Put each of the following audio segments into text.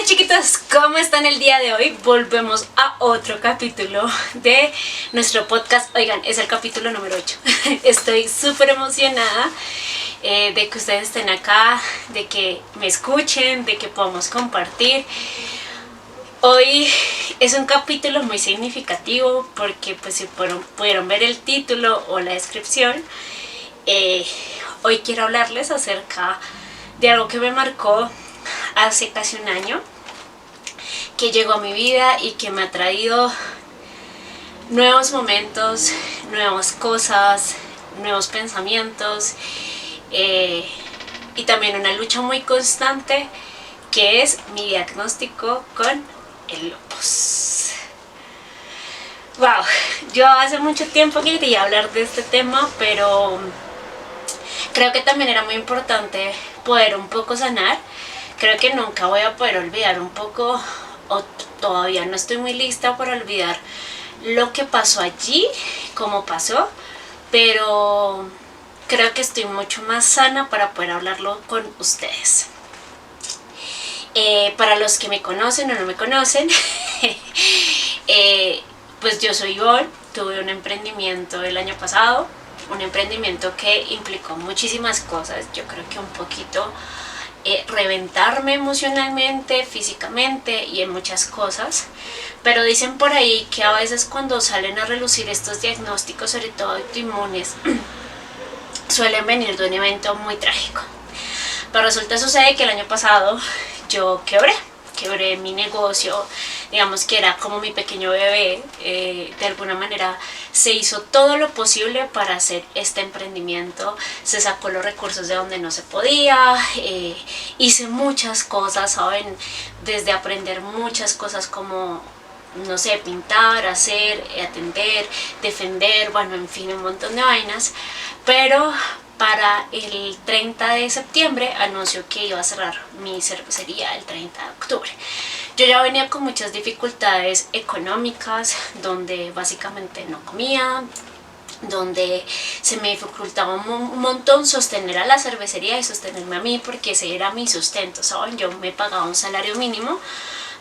chiquitos, ¿cómo están el día de hoy? Volvemos a otro capítulo de nuestro podcast. Oigan, es el capítulo número 8. Estoy súper emocionada de que ustedes estén acá, de que me escuchen, de que podamos compartir. Hoy es un capítulo muy significativo porque pues si pudieron ver el título o la descripción, hoy quiero hablarles acerca de algo que me marcó hace casi un año, que llegó a mi vida y que me ha traído nuevos momentos, nuevas cosas, nuevos pensamientos y también una lucha muy constante, que es mi diagnóstico con el lupus. Wow, yo hace mucho tiempo quería hablar de este tema, pero creo que también era muy importante poder un poco sanar. Creo que nunca voy a poder olvidar un poco, o todavía no estoy muy lista para olvidar lo que pasó allí, cómo pasó, pero creo que estoy mucho más sana para poder hablarlo con ustedes. Para los que me conocen o no me conocen, pues yo soy Ivonne, tuve un emprendimiento el año pasado, un emprendimiento que implicó muchísimas cosas. Yo creo que un poquito reventarme emocionalmente, físicamente y en muchas cosas, pero dicen por ahí que a veces cuando salen a relucir estos diagnósticos, sobre todo autoinmunes, suelen venir de un evento muy trágico. Pero sucede que el año pasado yo quebré mi negocio, digamos que era como mi pequeño bebé. De alguna manera se hizo todo lo posible para hacer este emprendimiento, se sacó los recursos de donde no se podía, hice muchas cosas, ¿saben? Desde aprender muchas cosas como, no sé, pintar, hacer, atender, defender, bueno, en fin, un montón de vainas, pero para el 30 de septiembre anunció que iba a cerrar mi cervecería el 30 de octubre. Yo ya venía con muchas dificultades económicas, donde básicamente no comía, donde se me dificultaba un montón sostener a la cervecería y sostenerme a mí, porque ese era mi sustento, ¿saben? Yo me pagaba un salario mínimo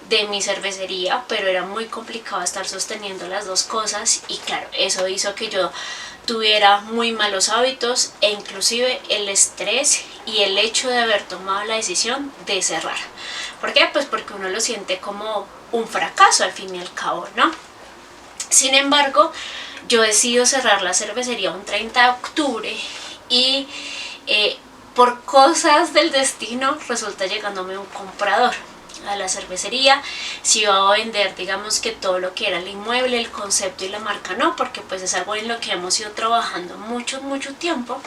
de mi cervecería, pero era muy complicado estar sosteniendo las dos cosas, y claro, eso hizo que yo tuviera muy malos hábitos e inclusive el estrés y el hecho de haber tomado la decisión de cerrar. ¿Por qué? Pues porque uno lo siente como un fracaso al fin y al cabo, ¿no? Sin embargo, yo decido cerrar la cervecería un 30 de octubre y por cosas del destino resulta llegándome un comprador a la cervecería. Si iba a vender, digamos que todo lo que era el inmueble, el concepto y la marca no, porque pues es algo en lo que hemos ido trabajando mucho tiempo,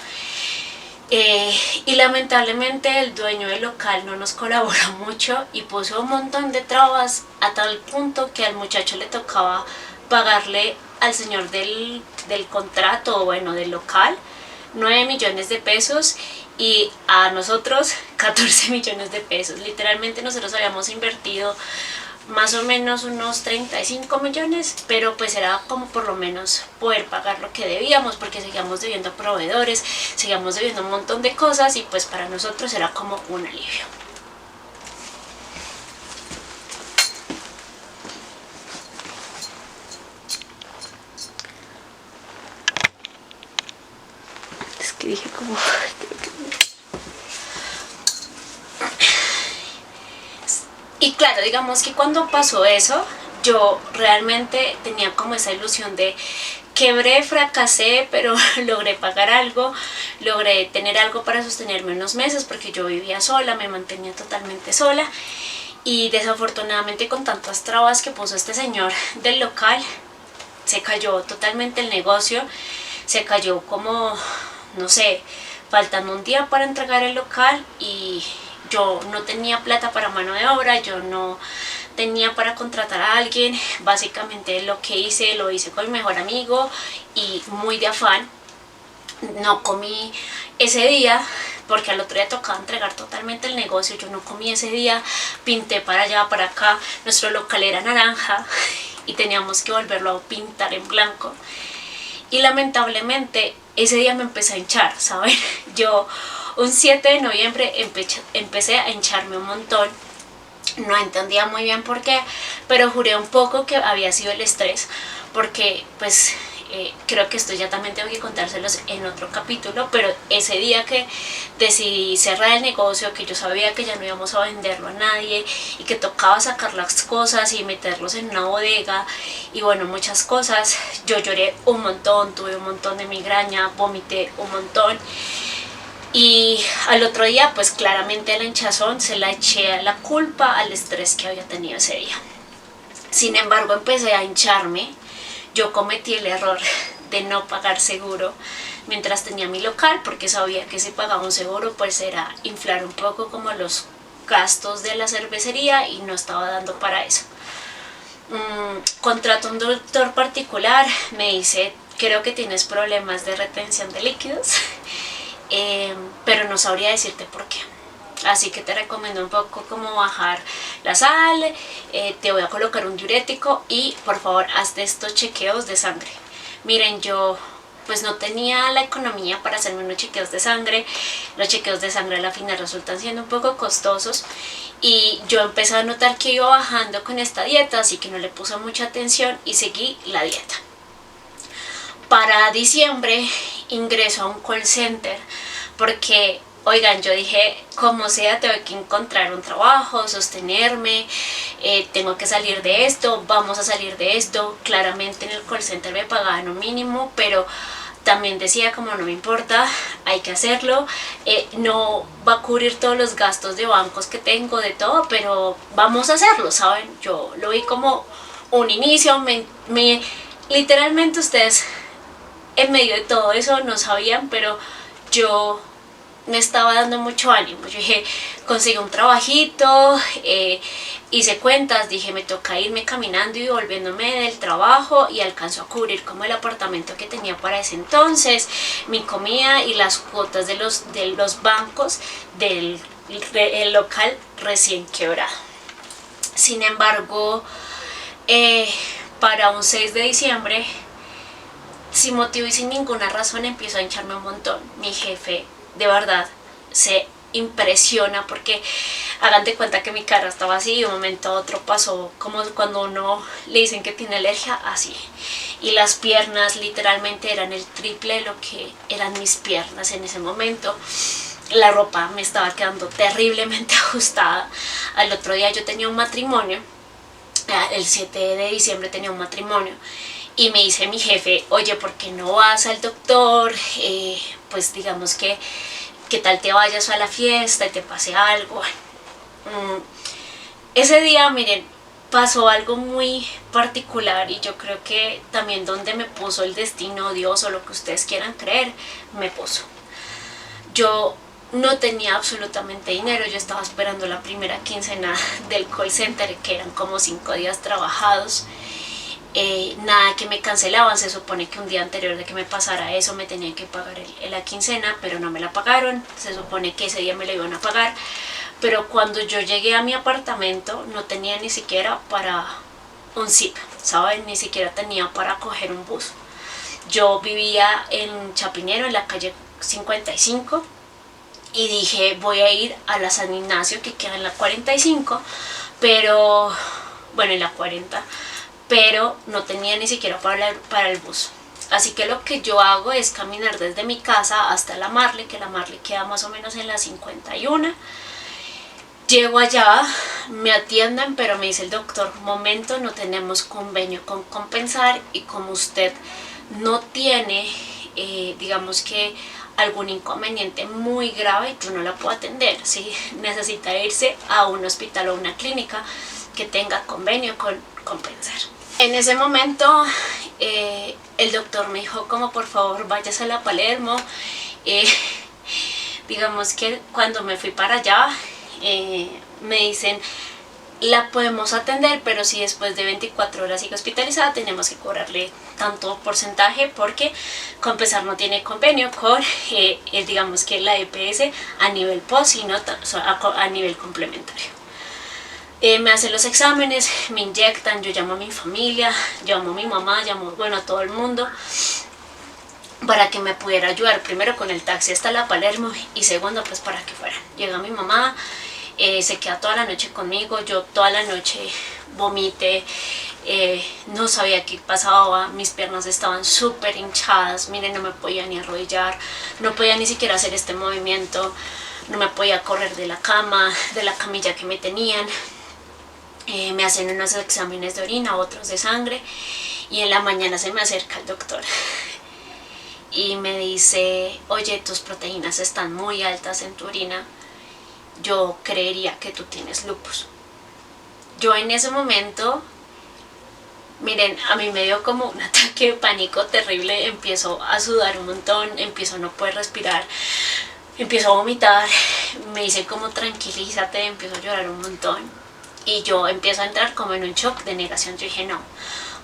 y lamentablemente el dueño del local no nos colaboró mucho y puso un montón de trabas, a tal punto que al muchacho le tocaba pagarle al señor del contrato, bueno, del local, 9 millones de pesos, y a nosotros 14 millones de pesos. Literalmente nosotros habíamos invertido más o menos unos 35 millones, pero pues era como por lo menos poder pagar lo que debíamos, porque seguíamos debiendo a proveedores, seguíamos debiendo un montón de cosas, y pues para nosotros era como un alivio. Es que dije como... Y claro, digamos que cuando pasó eso, yo realmente tenía como esa ilusión de quebré, fracasé, pero logré pagar algo, logré tener algo para sostenerme unos meses, porque yo vivía sola, me mantenía totalmente sola, y desafortunadamente con tantas trabas que puso este señor del local, se cayó totalmente el negocio, se cayó como, no sé, faltando un día para entregar el local, y yo no tenía plata para mano de obra, yo no tenía para contratar a alguien. Básicamente lo que hice, lo hice con mi mejor amigo y muy de afán. No comí ese día porque al otro día tocaba entregar totalmente el negocio. Yo no comí ese día, pinté para allá, para acá. Nuestro local era naranja y teníamos que volverlo a pintar en blanco. Y lamentablemente ese día me empecé a hinchar, ¿saben? Yo un 7 de noviembre empecé a hincharme un montón. No entendía muy bien por qué, pero juré un poco que había sido el estrés, porque pues creo que esto ya también tengo que contárselos en otro capítulo, pero ese día que decidí cerrar el negocio, que yo sabía que ya no íbamos a venderlo a nadie y que tocaba sacar las cosas y meterlos en una bodega y bueno, muchas cosas, yo lloré un montón, tuve un montón de migraña, vomité un montón. Y al otro día, pues claramente la hinchazón se la eché la culpa al estrés que había tenido ese día. Sin embargo, empecé a hincharme. Yo cometí el error de no pagar seguro mientras tenía mi local, porque sabía que si pagaba un seguro, pues era inflar un poco como los gastos de la cervecería y no estaba dando para eso. Contrato a un doctor particular, me dice, creo que tienes problemas de retención de líquidos. Pero no sabría decirte por qué. Así que te recomiendo un poco cómo bajar la sal, te voy a colocar un diurético y por favor hazte estos chequeos de sangre. Miren, yo pues no tenía la economía para hacerme unos chequeos de sangre. Los chequeos de sangre a la final resultan siendo un poco costosos y yo empecé a notar que iba bajando con esta dieta, así que no le puse mucha atención y seguí la dieta. Para diciembre ingreso a un call center porque, oigan, yo dije, como sea, tengo que encontrar un trabajo, sostenerme, tengo que salir de esto, vamos a salir de esto. Claramente en el call center me pagaban un mínimo, pero también decía como no me importa, hay que hacerlo, no va a cubrir todos los gastos de bancos que tengo, de todo, pero vamos a hacerlo, ¿saben? Yo lo vi como un inicio, literalmente ustedes en medio de todo eso no sabían, pero yo me estaba dando mucho ánimo. Yo dije, conseguí un trabajito, hice cuentas, dije, me toca irme caminando y volviéndome del trabajo y alcanzo a cubrir como el apartamento que tenía para ese entonces, mi comida y las cuotas de los bancos del local recién quebrado. Sin embargo, para un 6 de diciembre, sin motivo y sin ninguna razón, empiezo a hincharme un montón. Mi jefe de verdad se impresiona porque hagan de cuenta que mi cara estaba así y de un momento a otro pasó como cuando uno le dicen que tiene alergia, así. Y las piernas literalmente eran el triple de lo que eran mis piernas en ese momento. La ropa me estaba quedando terriblemente ajustada. Al otro día yo tenía un matrimonio, el 7 de diciembre tenía un matrimonio. Y me dice mi jefe, oye, ¿por qué no vas al doctor? Pues digamos que tal te vayas a la fiesta y te pase algo. Ese día, miren, pasó algo muy particular y yo creo que también donde me puso el destino, Dios o lo que ustedes quieran creer, me puso. Yo no tenía absolutamente dinero, yo estaba esperando la primera quincena del call center, que eran como 5 días trabajados. Nada que me cancelaban, se supone que un día anterior de que me pasara eso me tenían que pagar la quincena, pero no me la pagaron, se supone que ese día me la iban a pagar, pero cuando yo llegué a mi apartamento no tenía ni siquiera para un zip, ¿saben? Ni siquiera tenía para coger un bus. Yo vivía en Chapinero, en la calle 55, y dije, voy a ir a la San Ignacio, que queda en la 45, pero, bueno, en la 40, pero no tenía ni siquiera para el bus. Así que lo que yo hago es caminar desde mi casa hasta la Marley, que la Marley queda más o menos en la 51. Llego allá, me atienden, pero me dice el doctor, momento, no tenemos convenio con Compensar y como usted no tiene, digamos que algún inconveniente muy grave, yo no la puedo atender, ¿sí? Necesita irse a un hospital o una clínica que tenga convenio con Compensar. En ese momento el doctor me dijo como por favor váyase a la Palermo. Digamos que cuando me fui para allá me dicen la podemos atender, pero si después de 24 horas sigue hospitalizada tenemos que cobrarle tanto porcentaje porque Compensar no tiene convenio con digamos que la EPS a nivel post, sino a nivel complementario. Me hacen los exámenes, me inyectan, yo llamo a mi familia, llamo a mi mamá, llamo a todo el mundo para que me pudiera ayudar primero con el taxi hasta la Palermo y segundo pues para que fuera. Llega mi mamá, se queda toda la noche conmigo, yo toda la noche vomité, no sabía qué pasaba, mis piernas estaban súper hinchadas, miren, no me podía ni arrodillar, no podía ni siquiera hacer este movimiento, no me podía correr de la cama, de la camilla que me tenían. Me hacen unos exámenes de orina, otros de sangre, y en la mañana se me acerca el doctor y me dice: oye, tus proteínas están muy altas en tu orina, yo creería que tú tienes lupus. Yo en ese momento, miren, a mí me dio como un ataque de pánico terrible, empiezo a sudar un montón, empiezo a no poder respirar, empiezo a vomitar, me dicen como tranquilízate, empiezo a llorar un montón y yo empiezo a entrar como en un shock de negación. Yo dije, no,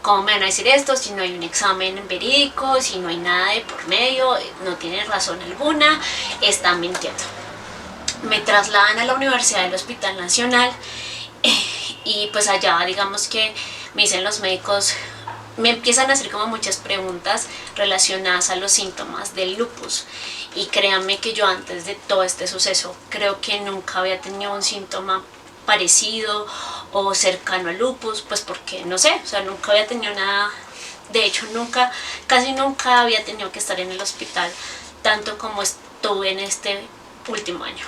¿cómo me van a decir esto si no hay un examen verídico, si no hay nada de por medio? No tienen razón alguna, están mintiendo. Me trasladan a la Universidad del Hospital Nacional y pues allá digamos que me dicen los médicos, me empiezan a hacer como muchas preguntas relacionadas a los síntomas del lupus, y créanme que yo antes de todo este suceso creo que nunca había tenido un síntoma parecido o cercano al lupus, pues porque no sé, o sea, nunca había tenido nada, de hecho nunca, casi nunca había tenido que estar en el hospital tanto como estuve en este último año.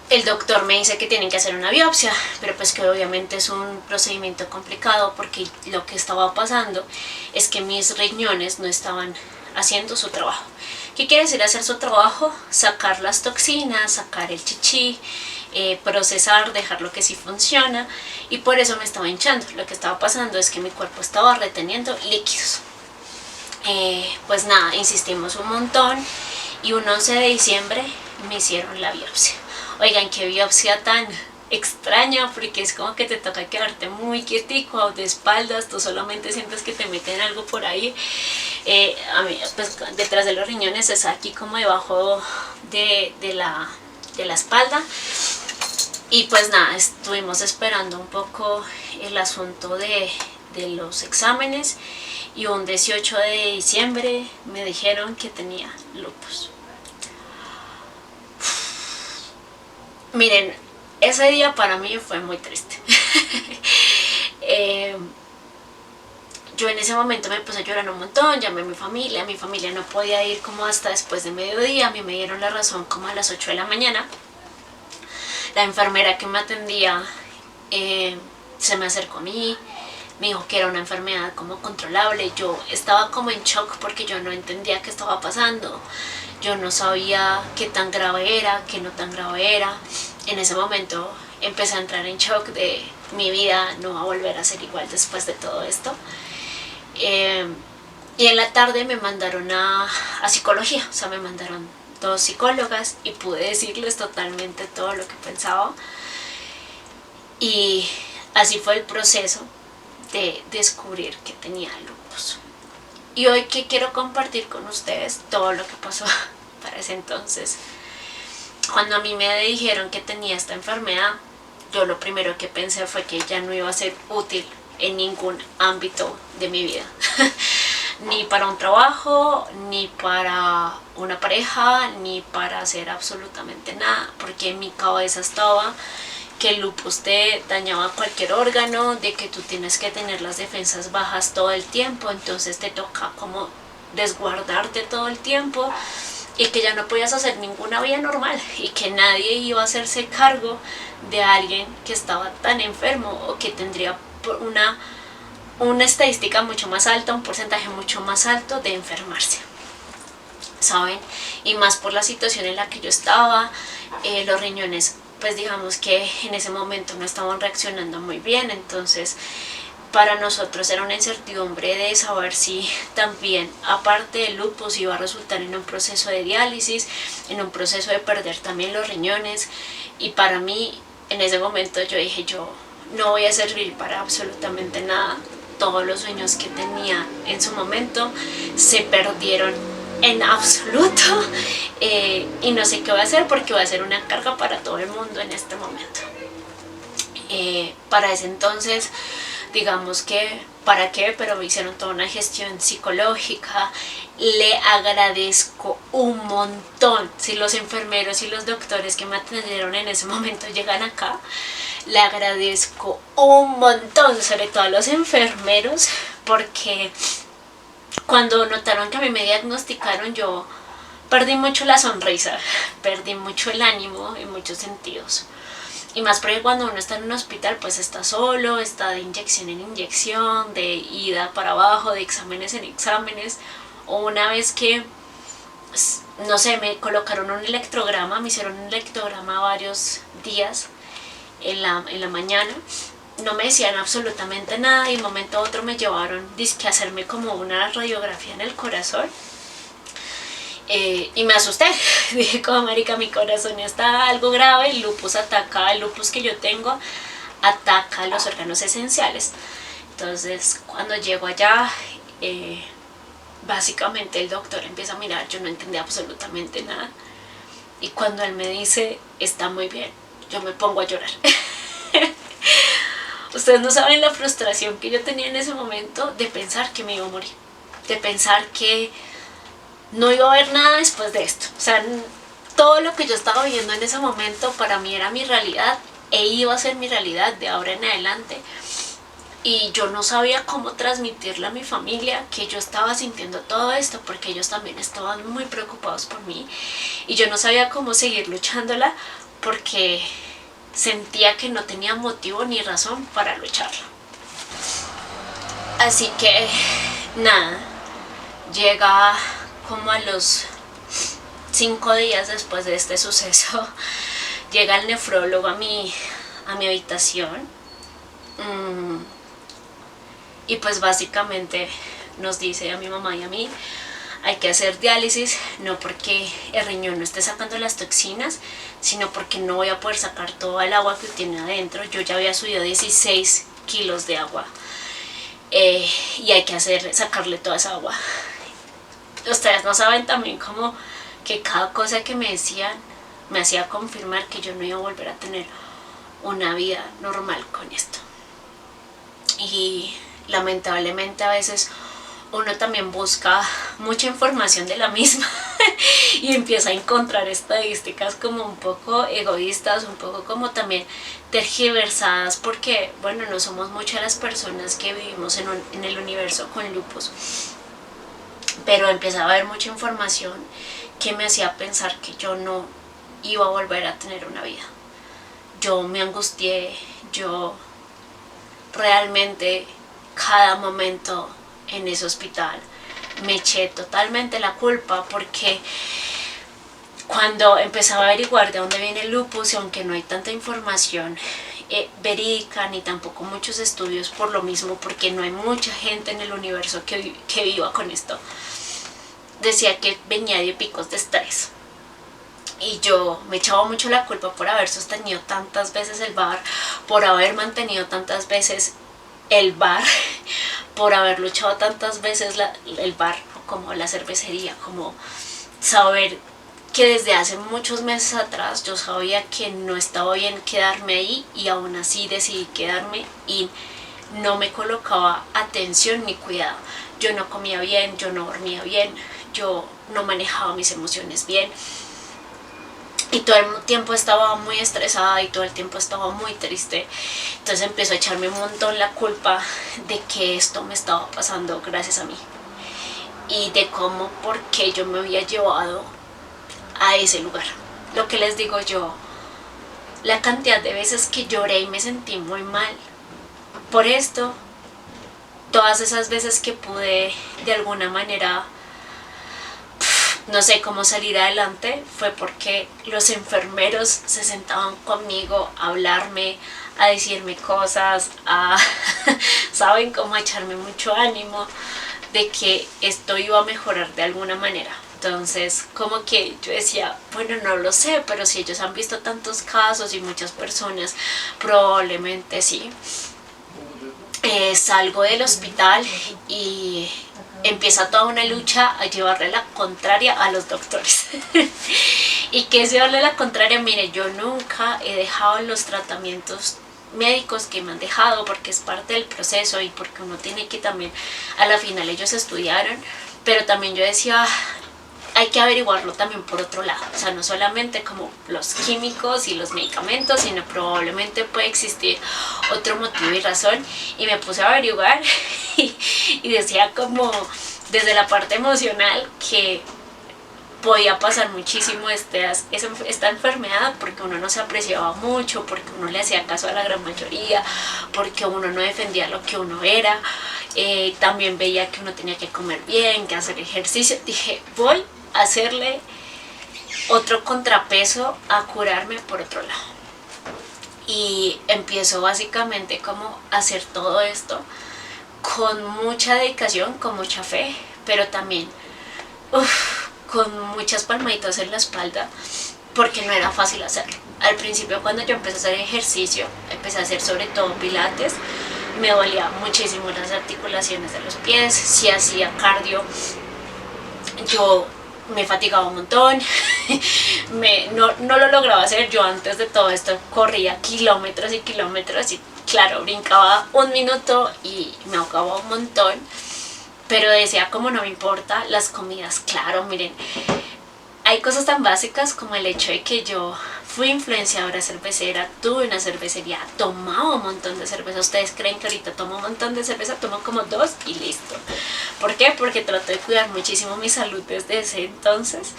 El doctor me dice que tienen que hacer una biopsia, pero pues que obviamente es un procedimiento complicado porque lo que estaba pasando es que mis riñones no estaban haciendo su trabajo. ¿Qué quiere decir hacer su trabajo? Sacar las toxinas, sacar el chichi, procesar, dejar lo que sí funciona, y por eso me estaba hinchando. Lo que estaba pasando es que mi cuerpo estaba reteniendo líquidos. Pues nada, insistimos un montón y un 11 de diciembre me hicieron la biopsia. Oigan, qué biopsia tan extraña, porque es como que te toca quedarte muy quietico de espaldas, tú solamente sientes que te meten algo por ahí. A mí, pues detrás de los riñones, es aquí como debajo de la espalda. Y pues nada, estuvimos esperando un poco el asunto de los exámenes, y un 18 de diciembre me dijeron que tenía lupus. Miren, ese día para mí fue muy triste. Yo en ese momento me puse a llorar un montón, llamé a mi familia no podía ir como hasta después de mediodía, a mí me dieron la razón como a las 8 de la mañana. La enfermera que me atendía se me acercó a mí, me dijo que era una enfermedad como controlable. Yo estaba como en shock porque yo no entendía qué estaba pasando, yo no sabía qué tan grave era, qué no tan grave era. En ese momento empecé a entrar en shock de mi vida no va a volver a ser igual después de todo esto. Y en la tarde me mandaron a psicología, o sea, me mandaron 2 psicólogas y pude decirles totalmente todo lo que pensaba. Y así fue el proceso de descubrir que tenía lupus. Y hoy que quiero compartir con ustedes todo lo que pasó para ese entonces. Cuando a mí me dijeron que tenía esta enfermedad, yo lo primero que pensé fue que ya no iba a ser útil en ningún ámbito de mi vida. Ni para un trabajo, ni para una pareja, ni para hacer absolutamente nada, porque en mi cabeza estaba que el lupus te dañaba cualquier órgano, de que tú tienes que tener las defensas bajas todo el tiempo, entonces te toca como desguardarte todo el tiempo, y que ya no podías hacer ninguna vida normal, y que nadie iba a hacerse cargo de alguien que estaba tan enfermo o que tendría una estadística mucho más alta, un porcentaje mucho más alto de enfermarse, ¿saben? Y más por la situación en la que yo estaba, los riñones pues digamos que en ese momento no estaban reaccionando muy bien, entonces para nosotros era una incertidumbre de saber si también, aparte del lupus, iba a resultar en un proceso de diálisis, en un proceso de perder también los riñones. Y para mí, en ese momento yo dije, yo no voy a servir para absolutamente nada. Todos los sueños que tenía en su momento se perdieron en absoluto, y no sé qué voy a hacer porque voy a ser una carga para todo el mundo en este momento. Para ese entonces, digamos que, ¿para qué? Pero me hicieron toda una gestión psicológica, le agradezco un montón. Si los enfermeros y los doctores que me atendieron en ese momento llegan acá, le agradezco un montón, sobre todo a los enfermeros, porque cuando notaron que a mí me diagnosticaron, yo perdí mucho la sonrisa, perdí mucho el ánimo en muchos sentidos. Y más porque cuando uno está en un hospital, pues está solo, está de inyección en inyección, de ida para abajo, de exámenes en exámenes. O una vez que, no sé, me colocaron un electrograma, me hicieron un electrograma varios días en la mañana. No me decían absolutamente nada y de un momento a otro me llevaron a hacerme como una radiografía en el corazón. Y me asusté, dije como marica, mi corazón está algo grave, el lupus que yo tengo ataca los órganos esenciales. Entonces cuando llego allá, básicamente el doctor empieza a mirar, yo no entendí absolutamente nada. Y cuando él me dice, está muy bien, yo me pongo a llorar. Ustedes no saben la frustración que yo tenía en ese momento de pensar que me iba a morir, de pensar que no iba a haber nada después de esto. O sea, todo lo que yo estaba viviendo en ese momento para mí era mi realidad e iba a ser mi realidad de ahora en adelante. Y yo no sabía cómo transmitirle a mi familia que yo estaba sintiendo todo esto, porque ellos también estaban muy preocupados por mí. Y yo no sabía cómo seguir luchándola porque sentía que no tenía motivo ni razón para lucharla. Así que, nada, llega como a los 5 días después de este suceso, llega el nefrólogo a mi habitación. Y pues básicamente nos dice a mi mamá y a mí, hay que hacer diálisis, no porque el riñón no esté sacando las toxinas, sino porque no voy a poder sacar todo el agua que tiene adentro. Yo ya había subido 16 kilos de agua y hay que sacarle toda esa agua. Ustedes no saben también como que cada cosa que me decían me hacía confirmar que yo no iba a volver a tener una vida normal con esto. Y lamentablemente a veces uno también busca mucha información de la misma y empieza a encontrar estadísticas como un poco egoístas, un poco como también tergiversadas, porque bueno, no somos muchas las personas que vivimos en el universo con lupus, pero empieza a haber mucha información que me hacía pensar que yo no iba a volver a tener una vida. Yo me angustié, yo realmente cada momento en ese hospital me eché totalmente la culpa, porque cuando empezaba a averiguar de dónde viene el lupus, y aunque no hay tanta información verídica ni tampoco muchos estudios por lo mismo, porque no hay mucha gente en el universo que viva con esto, decía que venía de picos de estrés. Y yo me echaba mucho la culpa por haber sostenido tantas veces el bar, por haber mantenido tantas veces el bar, por haber luchado tantas veces el bar, como la cervecería, como saber que desde hace muchos meses atrás yo sabía que no estaba bien quedarme ahí, y aún así decidí quedarme y no me colocaba atención ni cuidado. Yo no comía bien, yo no dormía bien, yo no manejaba mis emociones bien. Y todo el tiempo estaba muy estresada y todo el tiempo estaba muy triste. Entonces empezó a echarme un montón la culpa de que esto me estaba pasando gracias a mí. Y de cómo, por qué yo me había llevado a ese lugar. Lo que les digo yo, la cantidad de veces que lloré y me sentí muy mal por esto, todas esas veces que pude de alguna manera, no sé cómo salir adelante, fue porque los enfermeros se sentaban conmigo a hablarme, a decirme cosas, saben, cómo echarme mucho ánimo de que esto iba a mejorar de alguna manera. Entonces como que yo decía, bueno, no lo sé, pero si ellos han visto tantos casos y muchas personas, probablemente sí. Salgo del hospital y empieza toda una lucha a llevarle la contraria a los doctores. ¿Y qué es llevarle la contraria? Mire, yo nunca he dejado los tratamientos médicos que me han dejado, porque es parte del proceso y porque uno tiene que también, a la final ellos estudiaron, pero también yo decía, hay que averiguarlo también por otro lado, o sea, no solamente como los químicos y los medicamentos, sino probablemente puede existir otro motivo y razón. Y me puse a averiguar y decía como desde la parte emocional que podía pasar muchísimo esta enfermedad porque uno no se apreciaba mucho, porque uno le hacía caso a la gran mayoría, porque uno no defendía lo que uno era. También veía que uno tenía que comer bien, que hacer ejercicio. Dije, voy a hacerle otro contrapeso a curarme por otro lado. Y empiezo básicamente como a hacer todo esto con mucha dedicación, con mucha fe, pero también con muchas palmaditas en la espalda, porque no era fácil hacerlo. Al principio, cuando yo empecé a hacer ejercicio, empecé a hacer sobre todo pilates, me dolía muchísimo las articulaciones de los pies. Si hacía cardio, yo me fatigaba un montón, no lo lograba hacer. Yo antes de todo esto corría kilómetros y kilómetros y claro, brincaba un minuto y me ahogaba un montón, pero decía como no me importa, las comidas, claro, miren, hay cosas tan básicas como el hecho de que yo fui influenciadora cervecera, tuve una cervecería, tomaba un montón de cerveza. Ustedes creen que ahorita tomo un montón de cerveza, tomo como 2 y listo. ¿Por qué? Porque trato de cuidar muchísimo mi salud desde ese entonces.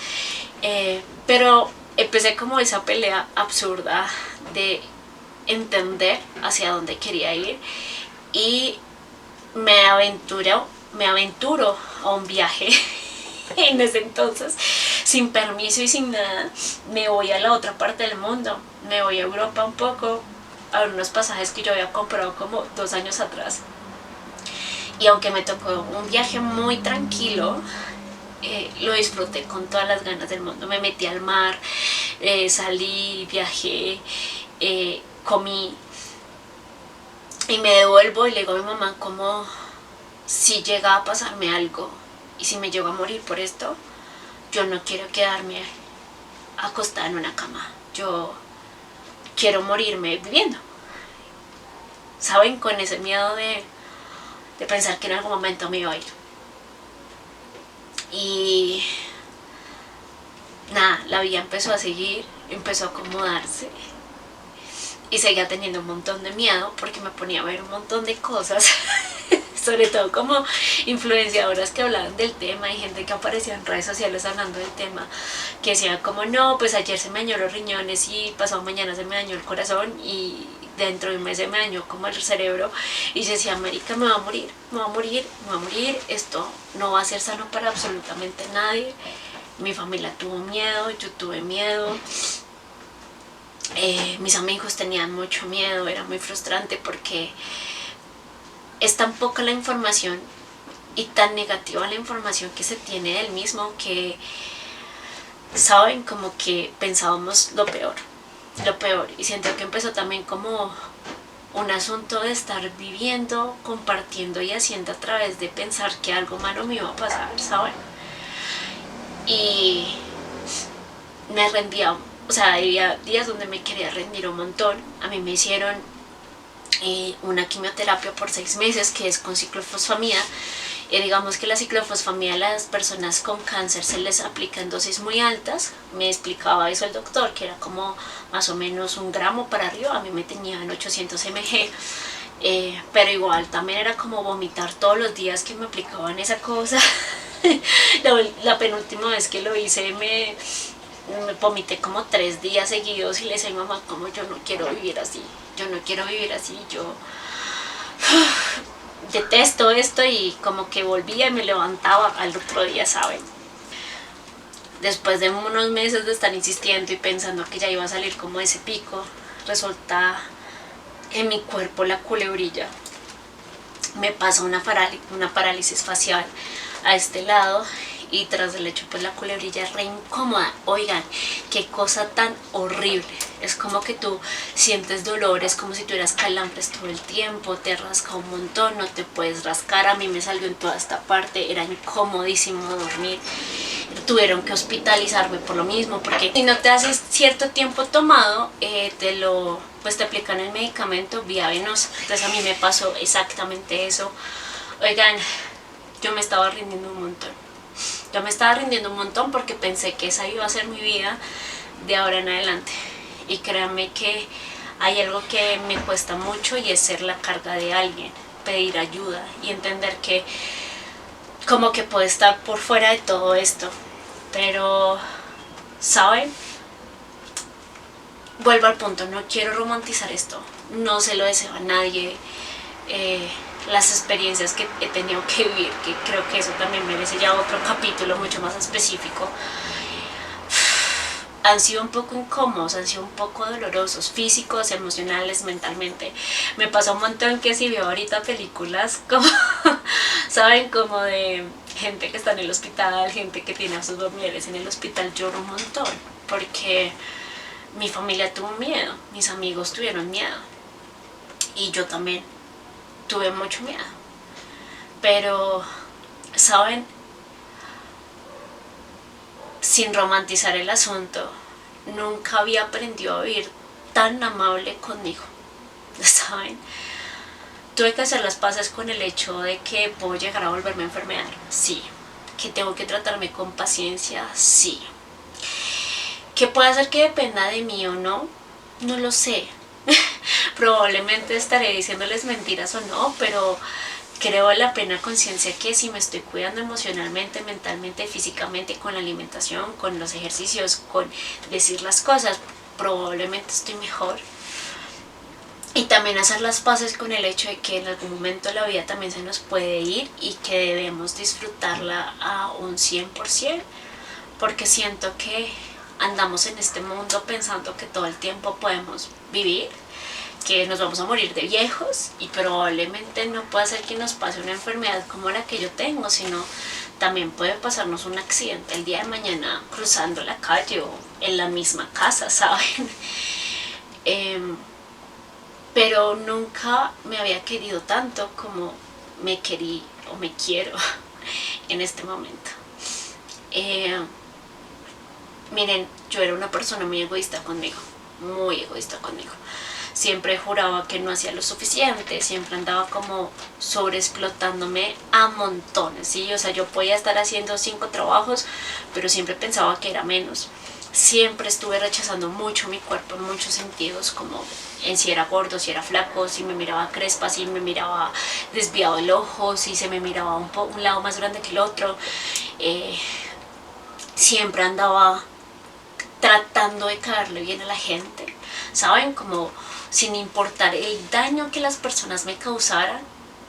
Pero empecé como esa pelea absurda de entender hacia dónde quería ir y me aventuro a un viaje en ese entonces, sin permiso y sin nada. Me voy a la otra parte del mundo, me voy a Europa un poco, a unos pasajes que yo había comprado como 2 años atrás. Y aunque me tocó un viaje muy tranquilo, lo disfruté con todas las ganas del mundo. Me metí al mar, salí, viajé, comí. Y me devuelvo y le digo a mi mamá como si llega a pasarme algo y si me llego a morir por esto, yo no quiero quedarme acostada en una cama. Yo quiero morirme viviendo. ¿Saben? Con ese miedo de pensar que en algún momento me iba a ir. Y nada, la vida empezó a seguir, empezó a acomodarse. Y seguía teniendo un montón de miedo porque me ponía a ver un montón de cosas, sobre todo como influenciadoras que hablaban del tema y gente que aparecía en redes sociales hablando del tema, que decían como no, pues ayer se me dañó los riñones y pasado mañana se me dañó el corazón y dentro de un mes se me dañó como el cerebro. Y yo decía, América, me va a morir, esto no va a ser sano para absolutamente nadie. Mi familia tuvo miedo, yo tuve miedo. Mis amigos tenían mucho miedo, era muy frustrante porque es tan poca la información y tan negativa la información que se tiene del mismo que, saben, como que pensábamos lo peor. Y siento que empezó también como un asunto de estar viviendo, compartiendo y haciendo a través de pensar que algo malo me iba a pasar, ¿saben? Y me rendía. O sea, había días donde me quería rendir un montón. A mí me hicieron una quimioterapia por 6 meses que es con ciclofosfamida. Digamos que la ciclofosfamida a las personas con cáncer se les aplica en dosis muy altas. Me explicaba eso el doctor, que era como más o menos 1 gramo para arriba. A mí me tenían 800 mg. Pero igual también era como vomitar todos los días que me aplicaban esa cosa. La penúltima vez que lo hice me vomité como 3 días seguidos y le decía a mi mamá como yo no quiero vivir así, yo detesto esto. Y como que volvía y me levantaba al otro día, ¿saben? Después de unos meses de estar insistiendo y pensando que ya iba a salir como ese pico, resulta en mi cuerpo la culebrilla. Me pasa una parálisis facial a este lado. Y tras el hecho, pues la culebrilla es re incómoda. Oigan, qué cosa tan horrible. Es como que tú sientes dolor, es como si tuvieras calambres todo el tiempo, te rasca un montón, no te puedes rascar. A mí me salió en toda esta parte, era incomodísimo dormir. Tuvieron que hospitalizarme por lo mismo, porque si no te haces cierto tiempo tomado, te aplican el medicamento vía venosa. Entonces a mí me pasó exactamente eso. Oigan, yo me estaba rindiendo un montón. Yo me estaba rindiendo un montón porque pensé que esa iba a ser mi vida de ahora en adelante. Y créanme que hay algo que me cuesta mucho y es ser la carga de alguien, pedir ayuda y entender que como que puedo estar por fuera de todo esto. Pero, ¿saben? Vuelvo al punto, no quiero romantizar esto, no se lo deseo a nadie. Las experiencias que he tenido que vivir, que creo que eso también merece ya otro capítulo mucho más específico, han sido un poco incómodos, han sido un poco dolorosos, físicos, emocionales, mentalmente. Me pasa un montón que si veo ahorita películas como, saben, como de gente que está en el hospital, gente que tiene a sus familiares en el hospital, lloro un montón, porque mi familia tuvo miedo, mis amigos tuvieron miedo, y yo también tuve mucho miedo. Pero, ¿saben? Sin romantizar el asunto, nunca había aprendido a vivir tan amable conmigo, ¿saben? Tuve que hacer las paces con el hecho de que puedo llegar a volverme a enfermar, sí. Que tengo que tratarme con paciencia, sí. Que puede hacer que dependa de mí o no, no lo sé. Probablemente estaré diciéndoles mentiras o no, pero creo en la plena conciencia que si me estoy cuidando emocionalmente, mentalmente, físicamente, con la alimentación, con los ejercicios, con decir las cosas, probablemente estoy mejor. Y también hacer las paces con el hecho de que en algún momento la vida también se nos puede ir y que debemos disfrutarla a un 100%, porque siento que andamos en este mundo pensando que todo el tiempo podemos vivir, que nos vamos a morir de viejos, y probablemente no puede ser que nos pase una enfermedad como la que yo tengo, sino también puede pasarnos un accidente el día de mañana cruzando la calle o en la misma casa, ¿saben? Pero nunca me había querido tanto como me querí o me quiero en este momento. Miren, yo era una persona muy egoísta conmigo, muy egoísta conmigo. Siempre juraba que no hacía lo suficiente, siempre andaba como sobreexplotándome a montones, ¿sí? O sea, yo podía estar haciendo 5 trabajos, pero siempre pensaba que era menos. Siempre estuve rechazando mucho mi cuerpo en muchos sentidos, como en si era gordo, si era flaco, si me miraba crespa, si me miraba desviado el ojo, si se me miraba un lado más grande que el otro. Siempre andaba tratando de caerle bien a la gente, ¿saben? Como sin importar el daño que las personas me causaran,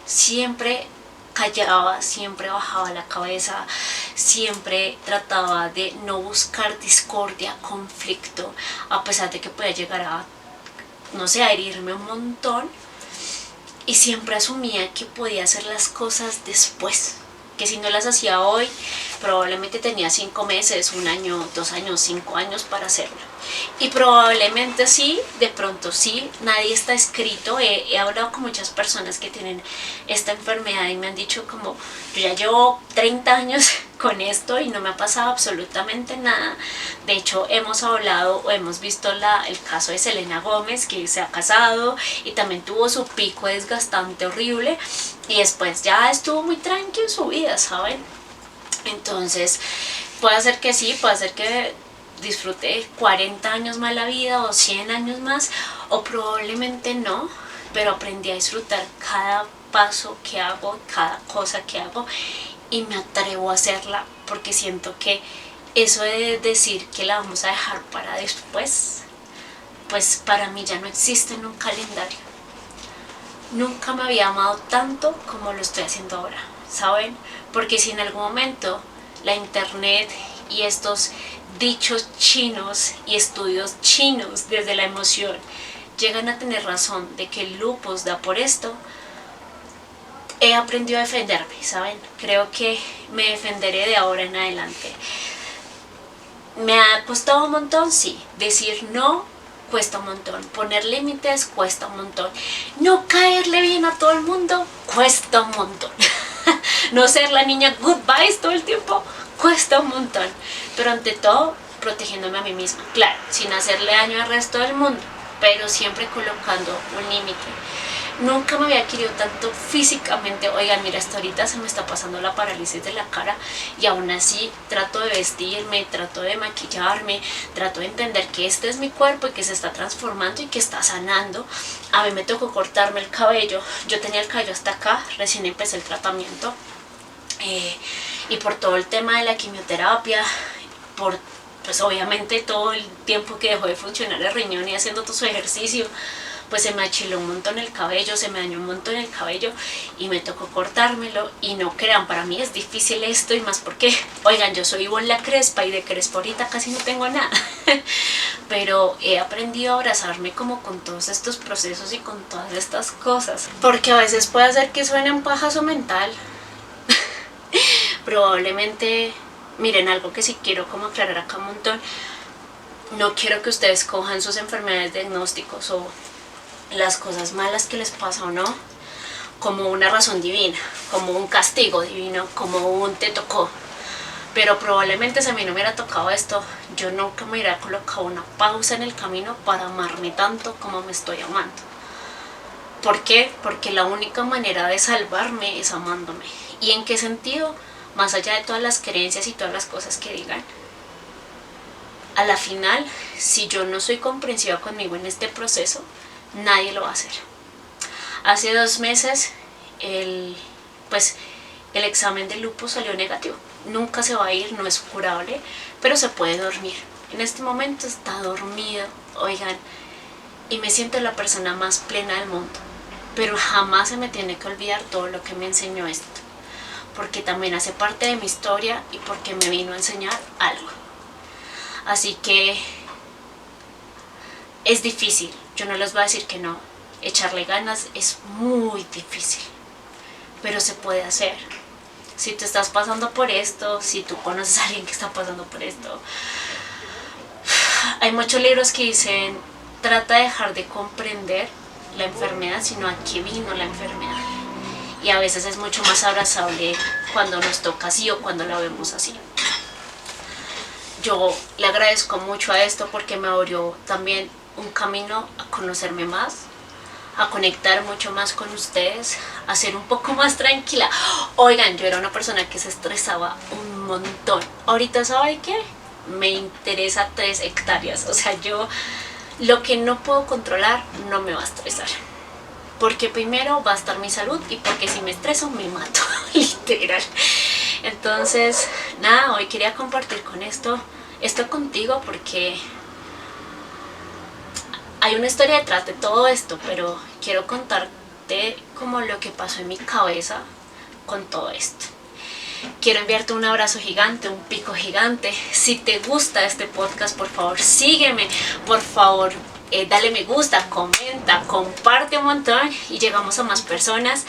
siempre callaba, siempre bajaba la cabeza, siempre trataba de no buscar discordia, conflicto, a pesar de que podía llegar a, no sé, a herirme un montón, y siempre asumía que podía hacer las cosas después, que si no las hacía hoy, probablemente tenía 5 meses, 1 año, 2 años, 5 años para hacerlo. Y probablemente sí, de pronto sí, nadie está escrito. He hablado con muchas personas que tienen esta enfermedad y me han dicho como, yo ya llevo 30 años con esto y no me ha pasado absolutamente nada. De hecho, hemos hablado o hemos visto el caso de Selena Gómez, que se ha casado y también tuvo su pico desgastante horrible y después ya estuvo muy tranquilo en su vida, ¿saben? Entonces, puede ser que sí, puede ser que disfrute 40 años más la vida o 100 años más, o probablemente no, pero aprendí a disfrutar cada paso que hago, cada cosa que hago, y me atrevo a hacerla porque siento que eso de decir que la vamos a dejar para después, pues para mí ya no existe en un calendario. Nunca me había amado tanto como lo estoy haciendo ahora, ¿saben? Porque si en algún momento la internet y estos dichos chinos y estudios chinos desde la emoción llegan a tener razón de que el lupus da por esto, he aprendido a defenderme, ¿saben? Creo que me defenderé de ahora en adelante. ¿Me ha costado un montón? Sí. Decir no cuesta un montón. Poner límites cuesta un montón. No caerle bien a todo el mundo cuesta un montón. No ser la niña goodbyes todo el tiempo cuesta un montón. Pero ante todo, protegiéndome a mí misma. Claro, sin hacerle daño al resto del mundo, pero siempre colocando un límite. Nunca me había querido tanto físicamente. Oigan, mira, hasta ahorita se me está pasando la parálisis de la cara y aún así trato de vestirme, trato de maquillarme, trato de entender que este es mi cuerpo y que se está transformando y que está sanando. A mí me tocó cortarme el cabello. Yo tenía el cabello hasta acá, recién empecé el tratamiento. Y por todo el tema de la quimioterapia, por pues obviamente todo el tiempo que dejó de funcionar el riñón y haciendo todo su ejercicio, pues se me achiló un montón el cabello, se me dañó un montón el cabello y me tocó cortármelo. Y no crean, para mí es difícil esto, y más porque, oigan, yo soy Ivonne la Crespa y de Crespa ahorita casi no tengo nada. Pero he aprendido a abrazarme como con todos estos procesos y con todas estas cosas, porque a veces puede ser que suenen pajazo mental. Probablemente, miren, algo que sí quiero como aclarar acá un montón: no quiero que ustedes cojan sus enfermedades diagnósticos o las cosas malas que les pasa o no como una razón divina, como un castigo divino, como un te tocó. Pero probablemente si a mí no me hubiera tocado esto, yo nunca me hubiera colocado una pausa en el camino para amarme tanto como me estoy amando. ¿Por qué? Porque la única manera de salvarme es amándome. ¿Y en qué sentido? Más allá de todas las creencias y todas las cosas que digan, a la final, si yo no soy comprensiva conmigo en este proceso, nadie lo va a hacer. Hace 2 meses el examen de lupus salió negativo. Nunca se va a ir, no es curable, pero se puede dormir. En este momento está dormido, oigan, y me siento la persona más plena del mundo. Pero jamás se me tiene que olvidar todo lo que me enseñó esto, porque también hace parte de mi historia y porque me vino a enseñar algo. Así que es difícil, yo no les voy a decir que no. Echarle ganas es muy difícil, pero se puede hacer. Si tú estás pasando por esto, si tú conoces a alguien que está pasando por esto, hay muchos libros que dicen: trata de dejar de comprender la enfermedad, sino a qué vino la enfermedad. Y a veces es mucho más abrazable cuando nos toca así o cuando la vemos así. Yo le agradezco mucho a esto porque me abrió también un camino a conocerme más, a conectar mucho más con ustedes, a ser un poco más tranquila. Oigan, yo era una persona que se estresaba un montón. Ahorita, ¿sabe qué? Me interesa 3 hectáreas. O sea, yo lo que no puedo controlar no me va a estresar. Porque primero va a estar mi salud y porque si me estreso me mato, literal. Entonces, nada, hoy quería compartir con esto contigo porque hay una historia detrás de todo esto, pero quiero contarte como lo que pasó en mi cabeza con todo esto. Quiero enviarte un abrazo gigante, un pico gigante. Si te gusta este podcast, por favor sígueme, por favor dale me gusta, comenta, comparte un montón y llegamos a más personas.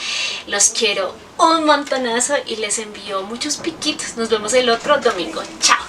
Los quiero un montonazo y les envío muchos piquitos. Nos vemos el otro domingo. Chao.